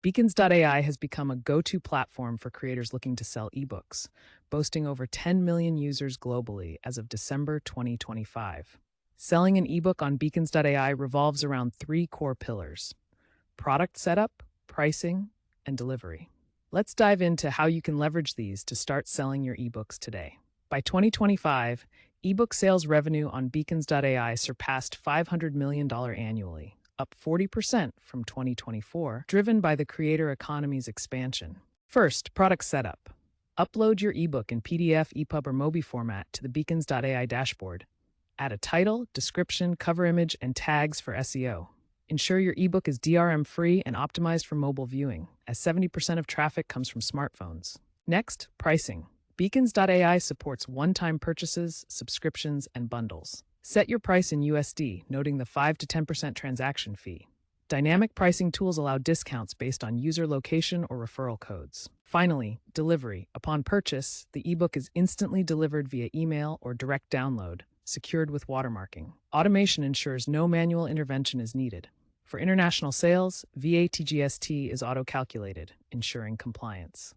Beacons.ai has become a go-to platform for creators looking to sell ebooks, boasting over 10 million users globally as of December 2025. Selling an ebook on Beacons.ai revolves around three core pillars: product setup, pricing, and delivery. Let's dive into how you can leverage these to start selling your ebooks today. By 2025, ebook sales revenue on Beacons.ai surpassed $500 million annually, up 40% from 2024, driven by the creator economy's expansion. First, product setup. Upload your ebook in PDF, EPUB, or MOBI format to the Beacons.ai dashboard. Add a title, description, cover image, and tags for SEO. Ensure your ebook is DRM-free and optimized for mobile viewing, as 70% of traffic comes from smartphones. Next, pricing. Beacons.ai supports one-time purchases, subscriptions, and bundles. Set your price in USD, noting the 5 to 10% transaction fee. Dynamic pricing tools allow discounts based on user location or referral codes. Finally, delivery. Upon purchase, the ebook is instantly delivered via email or direct download, secured with watermarking. Automation ensures no manual intervention is needed. For international sales, VAT/GST is auto-calculated, ensuring compliance.